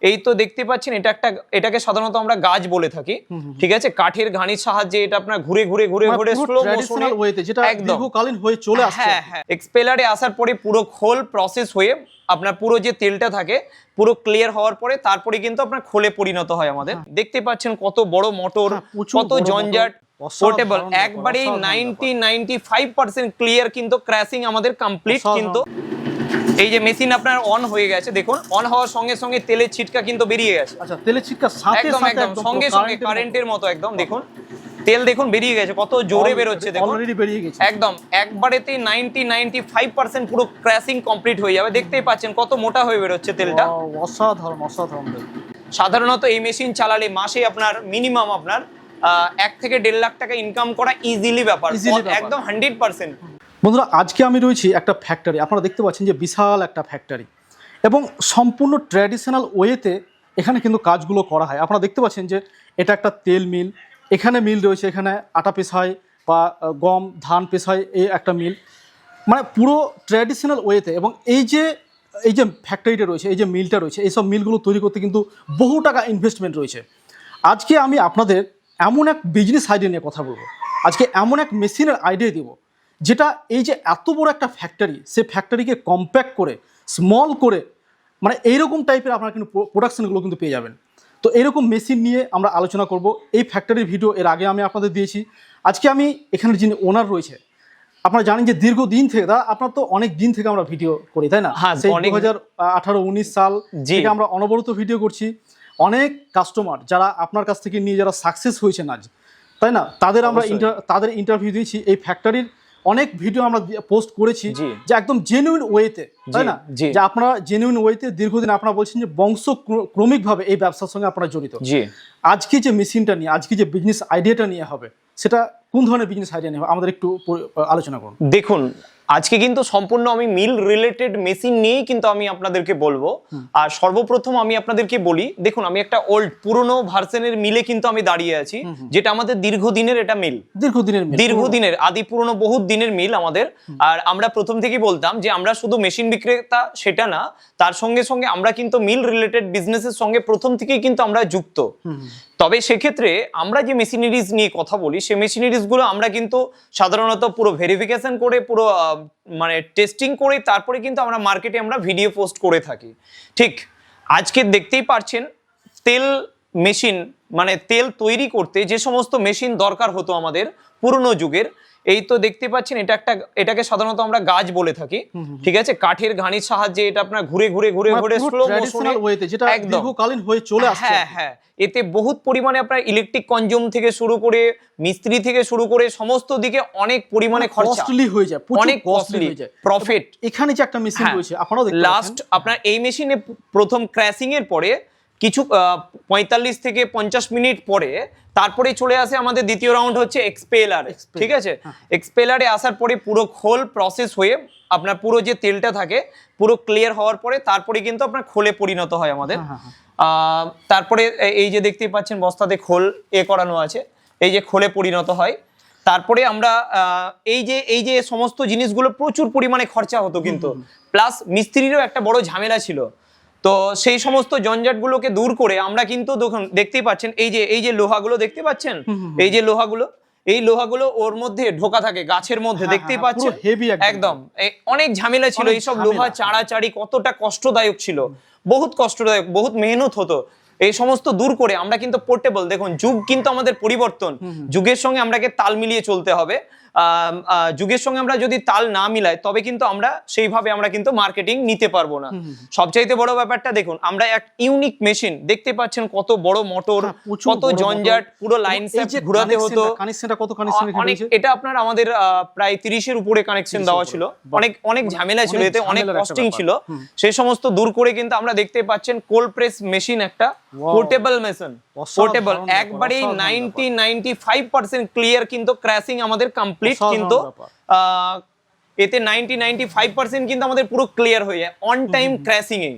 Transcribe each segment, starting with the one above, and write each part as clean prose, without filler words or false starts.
এই তো দেখতে পাচ্ছেন এটাকে সাধারণত আমরা গাজ বলে থাকি, ঠিক আছে। কাঠের ঘানির সাহায্যে এটা আপনার ঘুরে ঘুরে ঘুরে ঘুরে স্লো মোশনে যেটা দীর্ঘকালীন হয়ে চলে আসছে। হ্যাঁ, এক্সপেলারে আসার পরে পুরো খোল প্রসেস হয়ে আপনার পুরো যে তেলটা থাকে পুরো ক্লিয়ার হওয়ার পরে তারপরে কিন্তু আপনার খোলে পরিণত হয় আমাদের। দেখতে পাচ্ছেন কত বড় মোটর, কত জঞ্জাট, পোর্টেবল, একবারেই 90-95% ক্লিয়ার কিন্তু ক্র্যাশিং আমাদের কমপ্লিট। কিন্তু এই যে মেশিন আপনার অন হয়ে গেছে, দেখুন অন হওয়ার সঙ্গে সঙ্গে তেলের ছিটকা কিন্তু বেরিয়ে গেছে। আচ্ছা, তেলের ছিটকা সাথে একদম সঙ্গে সঙ্গে কারেন্টের মতো একদম দেখুন তেল দেখুন বেরিয়ে গেছে, কত জোরে বের হচ্ছে দেখুন, অলরেডি বেরিয়ে গেছে একদম একবারেতেই 90-95% পুরো ক্র্যাশিং কমপ্লিট হয়ে যাবে। দেখতেই পাচ্ছেন কত মোটা হয়ে বের হচ্ছে তেলটা। অসাধারণ। সাধারণত এই মেশিন চালালে মাসে আপনার মিনিমাম আপনার 1 থেকে 1.5 লাখ টাকা ইনকাম করা ইজিলি ব্যাপার, একদম 100%। বন্ধুরা, আজকে আমি রয়েছি একটা ফ্যাক্টরি। আপনারা দেখতে পাচ্ছেন যে বিশাল একটা ফ্যাক্টরি এবং সম্পূর্ণ ট্র্যাডিশনাল ওয়েতে এখানে কিন্তু কাজগুলো করা হয়। আপনারা দেখতে পাচ্ছেন যে এটা একটা তেল মিল, এখানে মিল রয়েছে, এখানে আটা পেশায় বা গম ধান পেশায় এই একটা মিল, মানে পুরো ট্র্যাডিশনাল ওয়েতে। এবং এই যে ফ্যাক্টরিটা রয়েছে, এই যে মিলটা রয়েছে, এইসব মিলগুলো তৈরি করতে কিন্তু বহু টাকা ইনভেস্টমেন্ট রয়েছে। আজকে আমি আপনাদের এমন এক বিজনেস আইডিয়া নিয়ে কথা বলবো, আজকে এমন এক মেশিনের আইডিয়া দিব যেটা এই যে এত বড় একটা ফ্যাক্টরি, সে ফ্যাক্টরিকে কম্প্যাক্ট করে স্মল করে, মানে এইরকম টাইপের আপনারা কিন্তু প্রোডাকশনগুলো কিন্তু পেয়ে যাবেন। তো এইরকম মেশিন নিয়ে আমরা আলোচনা করব। এই ফ্যাক্টরির ভিডিও এর আগে আমি আপনাদের দিয়েছি। আজকে আমি এখানে যিনি ওনার রয়েছে, আপনারা জানেন যে দীর্ঘদিন থেকে, আপনার তো অনেক দিন থেকে আমরা ভিডিও করি, তাই না? সেই 2018-19 সাল থেকে আমরা অনবরত ভিডিও করছি। অনেক কাস্টমার যারা আপনার কাছ থেকে নিয়ে যারা সাকসেস হয়েছেন আজ, তাই না, তাদের ইন্টারভিউ দিয়েছি। এই ফ্যাক্টরির অনেক ভিডিও আমরা পোস্ট করেছি যে একদম জেনুইন ওয়েতে, তাই না, যে আপনারা জেনুইন ওয়েতে দীর্ঘদিন আপনারা বলছেন যে বংশক্রমিকভাবে এই ব্যবসার সঙ্গে আপনারা জড়িত। আজকে যে মেশিনটা নিয়ে, আজকে যে বিজনেস আইডিয়াটা নিয়ে হবে, সেটা কোন ধরনের বিজনেস আইডিয়া নিয়ে হবে আমাদের একটু আলোচনা করুন। দেখুন, আজকে কিন্তু সম্পূর্ণ আমি মিল রিলেটেড মেশিন নিয়েই কিন্তু আমি আপনাদেরকে বলবো। আর সর্বপ্রথম আমি আপনাদেরকে বলি, দেখুন আমি একটা পুরনো ভার্সনের মিলে কিন্তু আমি দাঁড়িয়ে আছি, যেটা আমাদের দীর্ঘদিনের এটা মিল, দীর্ঘদিনের আদি পুরনো বহুত দিনের মিল আমাদের। আর আমরা প্রথম থেকেই বলতাম যে আমরা শুধু মেশিন বিক্রেতা সেটা না, তার সঙ্গে সঙ্গে আমরা কিন্তু মিল রিলেটেড বিজনেসের সঙ্গে প্রথম থেকেই কিন্তু আমরা যুক্ত। তবে সেক্ষেত্রে আমরা যে মেশিনারিজ নিয়ে কথা বলি, সেই মেশিনারিজ গুলো আমরা কিন্তু সাধারণত পুরো ভেরিফিকেশন করে, পুরো মানে টেস্টিং করে তারপরে কিন্তু আমরা মার্কেটে আমরা ভিডিও পোস্ট করে থাকি। ঠিক আজকে দেখতেই পাচ্ছেন তেল মেশিন, মানে তেল তৈরি করতে যে সমস্ত মেশিন দরকার হতো আমাদের পুরনো যুগের, এই তো দেখতে পাচ্ছেন এটাকে সাধারণত আমরা গাজ বলে থাকি, ঠিক আছে। কাঠের ঘানির সাহায্যে এটা আপনার ঘুরে ঘুরে ঘুরে ঘুরে স্লো মোশনে যেটা দীর্ঘকালীন হয়ে চলে আসছে। হ্যাঁ, এতে বহুত পরিমাণে আপনার ইলেকট্রিক কনজিউম থেকে শুরু করে মিস্ত্রি থেকে শুরু করে সমস্ত দিকে অনেক পরিমাণে কস্টলি হয়ে যায়, অনেক কস্টলি প্রফিট। এখানে যে একটা মেশিন রয়েছে, আপনারা দেখতে লাস্ট আপনার এই মেশিনে প্রথম ক্র্যাশিং এর পরে কিছু 45 থেকে 50 মিনিট পরে তারপরে চলে আসে আমাদের দ্বিতীয় রাউন্ড হচ্ছে এক্সপেলার, ঠিক আছে। এক্সপেলারে আসার পরে পুরো খোল প্রসেস হয়ে আপনার পুরো যে তেলটা থাকে পুরো ক্লিয়ার হওয়ার পরে তারপরে কিন্তু আপনার খোলে পরিণত হয় আমাদের। তারপরে এই যে দেখতেই পাচ্ছেন বস্তাতে খোল করানো আছে, এই যে খোলে পরিণত হয়। তারপরে আমরা এই যে সমস্ত জিনিসগুলো প্রচুর পরিমাণে খরচা হতো কিন্তু, প্লাস মিস্ত্রিরও একটা বড় ঝামেলা ছিল। তো সেই সমস্ত জঞ্জাটগুলোকে দূর করে আমরা কিন্তু দেখতেই পাচ্ছেন এই যে লোহাগুলো দেখতে পাচ্ছেন, এই লোহাগুলো ওর মধ্যে ঢোকা থাকে গাছের মধ্যে, দেখতেই পাচ্ছেন একদম অনেক ঝামেলা ছিল। এইসব লোহা চাড়াচাড়ি কতটা কষ্টদায়ক ছিল, বহুত কষ্টদায়ক, বহুত মেহনত হতো। এই সমস্ত দূর করে আমরা কিন্তু পোর্টেবল, দেখুন যুগ কিন্তু আমাদের পরিবর্তন, যুগের সঙ্গে আমরাকে তাল মিলিয়ে চলতে হবে। যুগের সঙ্গে আমরা যদি তাল না মিলাই তবে কিন্তু আমরা সেইভাবে আমরা কিন্তু মার্কেটিং নিতে পারবো না। সবচাইতে বড় ব্যাপারটা দেখুন, আমরা এক ইউনিক মেশিন দেখতে পাচ্ছেন, কত বড় মোটর, কত জঞ্জাট, পুরো লাইন সেট ঘোরাতে হতো। এটা আপনার আমাদের প্রায় 30-এর উপরে কানেকশন দেওয়া ছিল, অনেক ঝামেলা ছিল, এতে অনেক কস্টিং ছিল। সেই সমস্ত দূর করে কিন্তু আমরা দেখতে পাচ্ছেন কোল্ড প্রেস মেশিন, একটা পোর্টেবল মেশিন, পোর্টেবল, একবারেই 90-95% ক্লিয়ার কিন্তু ক্র্যাশিং আমাদের কমপ্লিট। কিন্তু এতে 90-95% কিন্তু আমাদের পুরো ক্লিয়ার হয়ে যায় অন টাইম ক্র্যাশিং এ।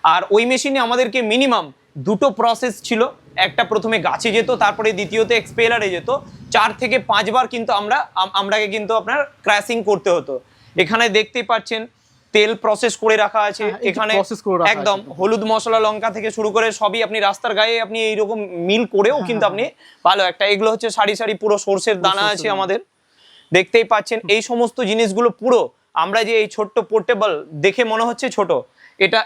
আর ওই মেশিনে আমাদেরকে মিনিমাম দুটো প্রসেস ছিল, একটা প্রথমে গাছে যেত, তারপরে দ্বিতীয়তে এক্সপেলারে যেত, 4 থেকে 5 বার কিন্তু আমরাকে কিন্তু আপনার ক্র্যাশিং করতে হতো। এখানে দেখতেই পাচ্ছেন তেল প্রসেস করে রাখা আছে হ্যাঁ, এই যে এখানে, process করে রাখা একদম আছে। হলুদ মশলা লঙ্কা থেকে শুরু করে সবই আপনি রাস্তার গায়ে আপনি এইরকম মিল করেও কিন্তু আপনি ভালো একটা, এগুলো হচ্ছে সারি সারি পুরো সর্ষের দানা সর্ষের আছে দানা। আমাদের, দেখতেই পাচ্ছেন এই সমস্ত জিনিসগুলো পুরো আমরা যে এই ছোট্ট পোর্টেবল দেখে মনে হচ্ছে ছোট,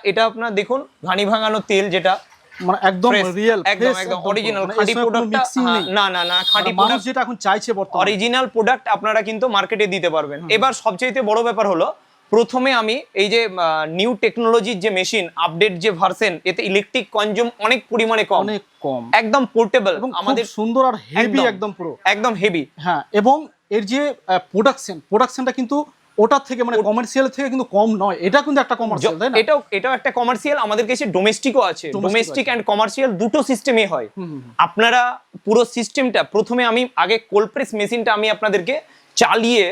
এটা আপনার দেখুন ঘানি ভাঙানো তেল যেটা মানে একদম fresh, রিয়েল, একদম একদম অরিজিনাল খাঁটি প্রোডাক্টটা, না না না খাঁটি মানুষ প্রোডাক্ট, যেটা এখন চাইছে বর্তমানে। অরিজিনাল প্রোডাক্ট আপনারা কিন্তু মার্কেটে দিতে পারবেন। এবার সবচেয়ে বড় ব্যাপার হলো প্রথমে আমি এই যে নিউ টেকনোলজির যে মেশিন আপডেট যে ভার্সন, এতে ইলেকট্রিক কনজিউম অনেক পরিমাণে কম, অনেক কম একদম পোর্টেবল এবং আমাদের, আমাদের সুন্দর আর হেভি একদম। একদম পুরো। একদম হেভি। হ্যাঁ, এবং এর যে প্রোডাকশনটা কিন্তু ওটার থেকে মানে কমার্শিয়াল থেকে কিন্তু কম নয়, এটা কিন্তু একটা কমার্শিয়াল, তাই না? এটাও একটা কমার্শিয়াল, আমাদের কাছে ডোমেস্টিকও আছে, ডোমেস্টিক এন্ড কমার্শিয়াল দুটো সিস্টেমই হয়। আপনারা পুরো সিস্টেমটা প্রথমে আমি আগে কোল্ড প্রেস মেশিনটা আমি আপনাদেরকে চালিয়ে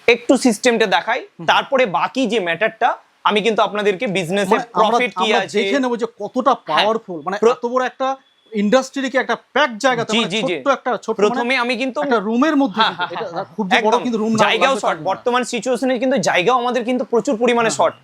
একটু সিস্টেমটা দেখাই, তারপরে বাকি যে ম্যাটারটা আমি কিন্তু আপনাদেরকে বিজনেসের মানে প্রফিট কি আমরা আছে দেখে নেব যে কতটা পাওয়ারফুল, মানে এত বড় একটা ইন্ডাস্ট্রিকে একটা প্যাক জায়গাতে, জি, মানে জি, জি। ছোট্ট একটা প্রথমে আমি কিন্তু একটা রুমের মধ্যে হ্যাঁ, কিন্তু, হ্যাঁ, এটা হ্যাঁ, খুব যে বড় একদম। কিন্তু রুম জায়গাও শর্ট, বর্তমান সিচুয়েশনে কিন্তু জায়গাও আমাদের কিন্তু প্রচুর পরিমাণে শর্ট,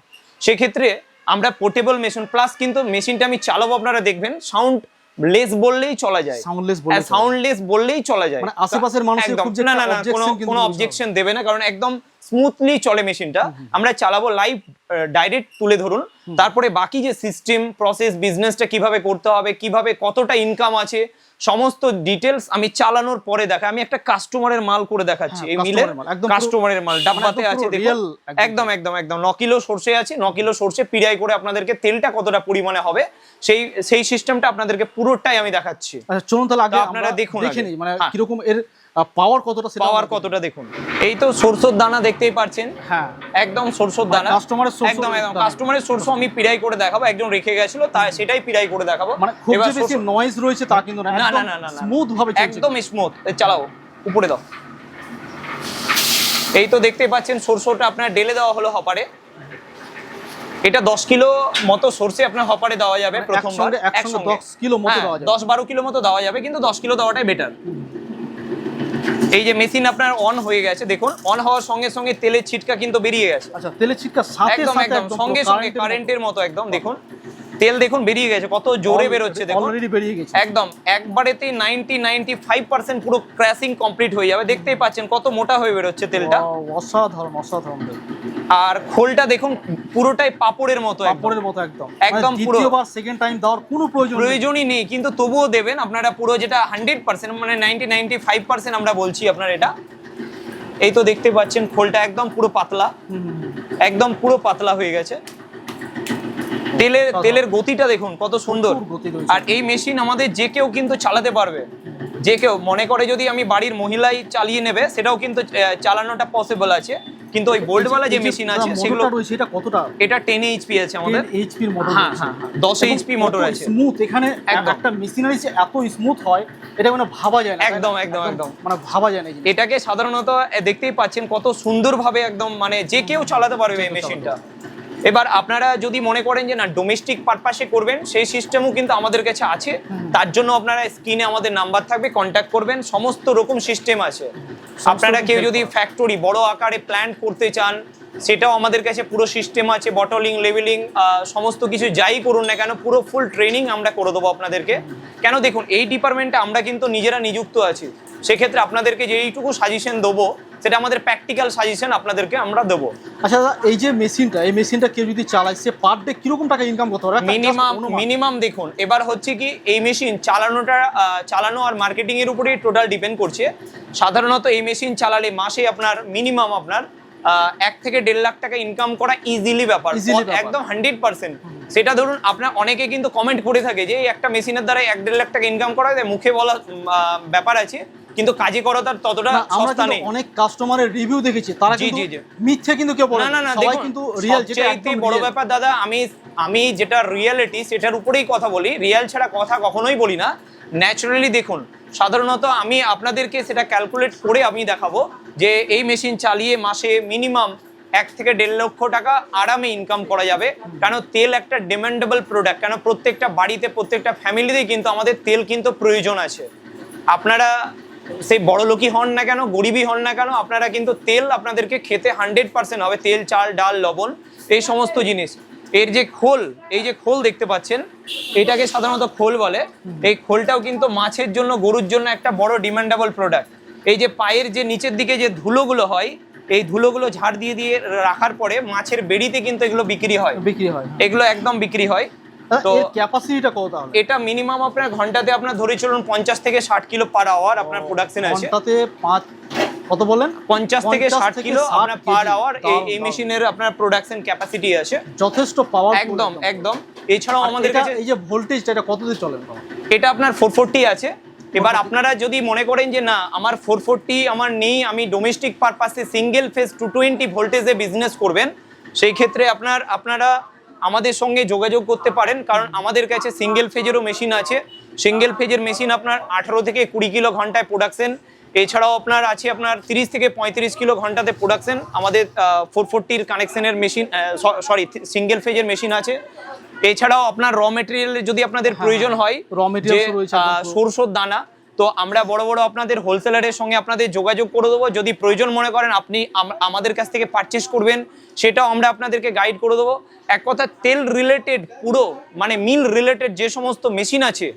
সেক্ষেত্রে আমরা পোর্টেবল মেশিন প্লাস কিন্তু মেশিনটা আমি চালাবো, আপনারা দেখবেন সাউন্ড লেস বললেই চলা যায়, সাউন্ডলেস বলে সাউন্ডলেস বললেই চলা যায়, মানে আশেপাশের মানুষের একদম। খুব যে না একটা না না objection কিন্তু কোনো বুঝতে অবজেকশন দেবে না, কারণ একদম স্মুথলি চলে মেশিনটা, আমরা চালাবো লাইভ ডাইরেক্ট তুলে ধরুন, তারপরে বাকি যে সিস্টেম প্রসেস বিজনেসটা কিভাবে করতে হবে, কিভাবে কতটা ইনকাম আছে, সমস্ত ডিটেলস আমি চালানোর পরে দেখা, আমি একটা কাস্টমারের মাল করে দেখাচ্ছি, এই মিলের customer-এর মাল, একদম কাস্টমারের মাল ডাব্বাতে একদম আছে, পুরো দেখুন real, একদম একদম একদম 9 কিলো সরষে আছে, 9 কিলো সরষে পিড়াই করে আপনাদেরকে তেলটা কতটা পরিমাণে হবে সেই সিস্টেমটা আপনাদেরকে পুরোটাই আমি দেখাচ্ছি। আচ্ছা চলুন তাহলে আগে তো আপনারা আমরা দেখুন দেখে আগে। নিই মানে হ্যাঁ। কিরকম এর পাওয়ার কতটা, সেটা পাওয়ার আমরা দেখি। কতটা দেখুন, এই তো সরষের দানা দেখতেই পাচ্ছেন, হ্যাঁ, একদম সরষের দানা, কাস্টমারের সরষের একদম একদম দানা। কাস্টমারের সরষে আমি পিড়াই করে দেখাবো, একজন রেখে গেছিল তাই সেটাই পিড়াই করে দেখাবো। মানে খুব এবার যে বেশি সরষে- নয়েজ রয়েছে তা কিন্তু না, না না একদম না না না স্মুথ ভাবে চলছে। একদম স্মুথ, চালাও উপরে দাও, এই তো দেখতে পাচ্ছেন সরষেটা আপনার ডেলে দেওয়া হলো হপারে, এটা 10 কিলো মতো সরষে আপনার হপারে দেওয়া যাবে মানে প্রথমবার, একসঙ্গে 10 কিলো মতো দেওয়া যাবে। 10-12 কিলো মতো দেওয়া যাবে, কিন্তু 10 কিলো দেওয়াটাই বেটার। এই যে মেশিন আপনার অন হয়ে গেছে, দেখুন অন হওয়ার সঙ্গে সঙ্গে তেলের ছিটকা কিন্তু বেরিয়ে গেছে, আচ্ছা তেলের ছিটকা সাথে একদম সাথে একদম সঙ্গে সঙ্গে কারেন্টের মতো, একদম দেখুন তেল দেখুন বেরিয়ে গেছে, কত জোরে বেরোচ্ছে দেখুন, অলরেডি বেরিয়ে গেছে। একদম একবারেতেই 95% পুরো ক্র্যাশিং কমপ্লিট হয়ে যাবে, দেখতেই পাচ্ছেন কত মোটা হয়ে বেরোচ্ছে তেলটা, Wow, অসাধারণ অসাধারণ ভাই। আর খোলটা দেখুন পুরোটাই পাপড়ের মতো, একদম পাপড়ের মতো একদম, একদম মানে পুরো। দ্বিতীয়বার সেকেন্ড টাইম দেওয়ার কোনো প্রয়োজন নেই। প্রয়োজনই নেই, কিন্তু তবুও দেবেন আপনারা পুরো, যেটা 100% মানে 95% আমরা বলছি আপনার এটা, এই তো দেখতে পাচ্ছেন খোলটা একদম পুরো পাতলা, একদম পুরো পাতলা হয়ে গেছে, তেলের গতিটা দেখুন কত সুন্দর, প্রচুর গতি রয়েছে। আর এই মেশিন আমাদের যে কেউ কিন্তু চালাতে পারবে, যে কেউ মনে করে যদি আমি বাড়ির মহিলাই চালিয়ে নেবে সেটাও কিন্তু চালানোটা পসিবল আছে, কিন্তু ওই বোল্টওয়ালা যে মেশিন আছে সেগুলো, মোটরটা রয়েছে এটা কতটা? এটা 10 এইচপি আছে আমাদের, 10 এইচপির মোটর হ্যাঁ, রয়েছে। হ্যাঁ, 10 এইচপি মোটর আছে, স্মুথ, এখানে একদম। একটা মেশিনারি যে এত স্মুথ হয় এটা মানে ভাবা যায় না, তাই না? একদম, একদম, একদম। মানে ভাবা যায় না এই জিনিসটা। এটাকে সাধারণত দেখতেই পাচ্ছেন কত সুন্দরভাবে একদম মানে যে কেউ চালাতে পারবে এই মেশিনটা। এবার আপনারা যদি মনে করেন যে না ডোমেস্টিক পারপাসে করবেন, সেই সিস্টেমও কিন্তু আমাদের কাছে আছে, তার জন্য আপনারা স্ক্রিনে আমাদের নাম্বার থাকবে, কন্ট্যাক্ট করবেন, সমস্ত রকম সিস্টেম আছে। আপনারা কেউ যদি ফ্যাক্টরি বড় আকারে প্ল্যান করতে চান সেটাও আমাদের কাছে পুরো সিস্টেম আছে, বটলিং লেভেলিং সমস্ত কিছু যাই করুন না কেন পুরো ফুল ট্রেনিং আমরা করে দেবো আপনাদেরকে। কেন দেখুন এই ডিপার্টমেন্টে আমরা কিন্তু নিজেরা নিযুক্ত আছি, সেক্ষেত্রে আপনাদেরকে যেইটুকু সাজেশন দেবো সেটা আমাদের প্র্যাকটিক্যাল সাজেশন আপনাদেরকে আমরা দেবো। আচ্ছা দাদা, এই যে মেশিনটা কেউ যদি চালায় সে পার ডে কিরকম টাকা ইনকাম করতে পারে? মিনিমাম দেখুন, এবার হচ্ছে কি এই মেশিন চালানো আর মার্কেটিং এর উপরেই টোটাল ডিপেন্ড করছে। সাধারণত এই মেশিন চালালে মাসে আপনার মিনিমাম আপনার 1 থেকে 1.5 লাখ টাকা ইনকাম করা ইজিলি ব্যাপার, একদম 100%। সেটা ধরুন আপনার অনেকে কিন্তু কমেন্ট করে থাকে যে এই একটা মেশিনের দ্বারা 1-1.5 লাখ টাকা ইনকাম করা যায়, মুখে বলা ব্যাপার আছে কিন্তু কাজে করা তার ততটা সস্তা নেই। অনেক কাস্টমারের রিভিউ দেখেছি, তারা কিন্তু মিথ্যে কিন্তু কেউ বলে না, সবাই কিন্তু রিয়েল, যেটা একদম বড় real। ব্যাপার দাদা, আমি যেটা রিয়েলিটি সেটার উপরেই কথা বলি, রিয়েল ছাড়া কথা কখনোই বলি না। ন্যাচারালি দেখুন, সাধারণত আমি আপনাদেরকে সেটা ক্যালকুলেট করে আমি দেখাবো যে এই মেশিন চালিয়ে মাসে মিনিমাম 1 থেকে 1.5 লক্ষ টাকা আরামে ইনকাম করা যাবে। কারণ তেল একটা ডিমান্ডেবল প্রোডাক্ট, কারণ প্রত্যেকটা বাড়িতে প্রত্যেকটা ফ্যামিলিতেই কিন্তু আমাদের তেল কিন্তু প্রয়োজন আছে। আপনারা সেই বড় লোকই হন না কেন, গরিবই হন না কেন, আপনারা কিন্তু তেল আপনাদেরকে খেতে 100% হবে। তেল, চাল, ডাল, লবণ, এই সমস্ত জিনিস। এর যে খোল, এই যে খোল দেখতে পাচ্ছেন, এটাকে সাধারণত খোল বলে। এই খোলটাও কিন্তু মাছের জন্য, গরুর জন্য একটা বড় ডিমান্ডেবল প্রোডাক্ট। এই যে পায়ের যে নিচের দিকে যে ধুলোগুলো হয়, এই ধুলোগুলো ঝাড় দিয়ে দিয়ে রাখার পরে মাছের বেড়িতে কিন্তু এগুলো বিক্রি হয়, এগুলো একদম বিক্রি হয়। তো এর ক্যাপাসিটিটা কত তাহলে? এটা মিনিমাম আপনার ঘন্টাতে আপনার ধরে চলুন 50 থেকে 60 কিলো পার আওয়ার আপনার প্রোডাকশন আছে। ঘন্টাতে 5 কত বলেন? 50 থেকে 60 কিলো আপনার পার আওয়ার এই মেশিনের আপনার প্রোডাকশন ক্যাপাসিটি আছে। যথেষ্ট পাওয়ার, একদম একদম। এছাড়াও আমাদের কাছে এই যে ভোল্টেজটা, এটা কত দিয়ে চলে? এটা আপনার 440 আছে। এবার আপনারা যদি মনে করেন যে না আমার 440 আমার নেই, আমি ডোমেস্টিক পারপাসে সিঙ্গেল ফেজ 220 ভোল্টেজে বিজনেস করবেন, সেই ক্ষেত্রে আপনারা আমাদের সঙ্গে যোগাযোগ করতে পারেন। কারণ আমাদের কাছে সিঙ্গেল ফেজেরও মেশিন আছে। সিঙ্গেল ফেজের মেশিন আপনার 18 থেকে 20 কিলো ঘন্টায় প্রোডাকশন। এছাড়াও আপনার আছে আপনার 30 থেকে 35 কিলো ঘন্টাতে প্রোডাকশন। আমাদের 440 কানেকশনের মেশিন, সরি সিঙ্গেল ফেজের মেশিন আছে। এছাড়াও আপনার র মেটেরিয়াল যদি আপনাদের প্রয়োজন হয়, সরষের দানা, তো আমরা বড় বড় আপনাদের হোলসেলারের সঙ্গে আপনাদের যোগাযোগ করে দেবো। যদি প্রয়োজন মনে করেন আপনি আমাদের কাছ থেকে পারচেস করবেন, সেটাও আমরা আপনাদেরকে গাইড করে দেবো। এক কথা তেল রিলেটেড পুরো মানে মিল রিলেটেড যে সমস্ত মেশিন আছে,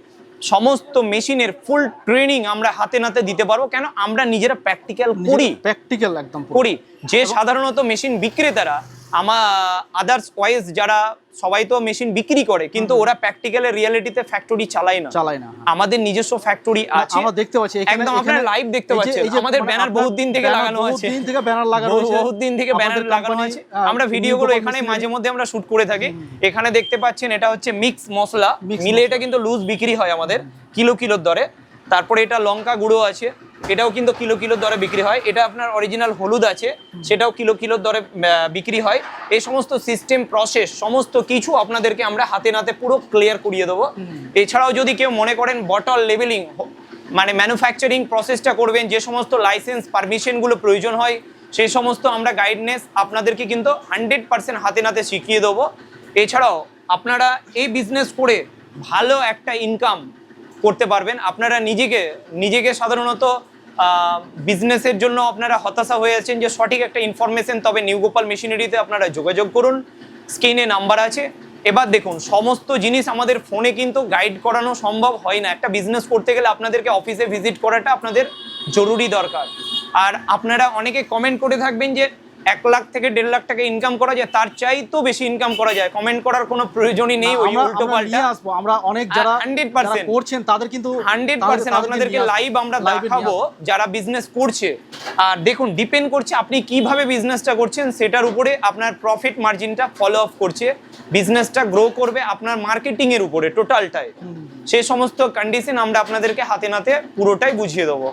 সমস্ত মেশিনের ফুল ট্রেনিং আমরা হাতে নাতে দিতে পারবো। কেন আমরা নিজেরা প্র্যাকটিক্যাল একদম করি। যে সাধারণত মেশিন বিক্রেতারা আদার্স ওয়াইজ যারা সবাই তো মেশিন বিক্রি করে, কিন্তু ওরা প্র্যাকটিক্যালের রিয়ালিটিতে ফ্যাক্টরি চালায় না। আমাদের নিজস্ব ফ্যাক্টরি আছে, আমরা দেখতে পাচ্ছি একদম আপনারা লাইভ দেখতে পাচ্ছেন। আমাদের ব্যানার বহুত দিন থেকে লাগানো আছে, বহুত দিন থেকে ব্যানার লাগানো আছে। আমরা ভিডিওগুলো এখানে মাঝে মধ্যে আমরা শুট করে থাকি। এখানে দেখতে পাচ্ছেন এটা হচ্ছে মিক্স মশলা মিলে, এটা কিন্তু লুজ বিক্রি হয় আমাদের কিলোর দরে। তারপরে এটা লঙ্কা গুঁড়ো আছে, এটাও কিন্তু কিলোর দরে বিক্রি হয়। এটা আপনার অরিজিনাল হলুদ আছে, সেটাও কিলোর দরে বিক্রি হয়। এই সমস্ত সিস্টেম প্রসেস সমস্ত কিছু আপনাদেরকে আমরা হাতে নাতে পুরো ক্লিয়ার করিয়ে দেবো। এছাড়াও যদি কেউ মনে করেন বটল লেবেলিং মানে ম্যানুফ্যাকচারিং প্রসেসটা করবেন, যে সমস্ত লাইসেন্স পারমিশনগুলো প্রয়োজন হয়, সেই সমস্ত আমরা গাইডনেস আপনাদেরকে কিন্তু 100% হাতে নাতে শিখিয়ে দেবো। এছাড়াও আপনারা এই বিজনেস করে ভালো একটা ইনকাম করতে পারবেন। আপনারা নিজেকে সাধারণত বিজনেসের জন্য আপনারা হতাশা হয়ে আছেন যে সঠিক একটা ইনফরমেশন, তবে নিউ গোপাল মেশিনারিতে আপনারা যোগাযোগ করুন, স্ক্রিনে নাম্বার আছে। এবার দেখুন সমস্ত জিনিস আমাদের ফোনে কিন্তু গাইড করানো সম্ভব হয় না। একটা বিজনেস করতে গেলে আপনাদেরকে অফিসে ভিজিট করাটা আপনাদের জরুরি দরকার। আর আপনারা অনেকে কমেন্ট করে থাকবেন যে 1 লাখ থেকে 1.5 লাখ টাকা ইনকাম করা যায়, তার চাইতেও বেশি ইনকাম করা যায়। কমেন্ট করার কোনো প্রয়োজনই নেই, ওই উল্টো পাল্টা। আমরা অনেক যারা 100% করছেন তাদের কিন্তু 100% আপনাদেরকে লাইভ আমরা দেখাবো যারা বিজনেস করছে। আর দেখুন ডিপেন্ড করছে আপনি কিভাবে বিজনেসটা করছেন, সেটার উপরে আপনার প্রফিট মার্জিনটা ফলো আপ করছে। বিজনেসটা গ্রো করবে আপনার মার্কেটিং এর উপরে টোটালটাই। সেই সমস্ত কন্ডিশন আমরা আপনাদেরকে হাতে নাতে পুরোটাই বুঝিয়ে দেবো।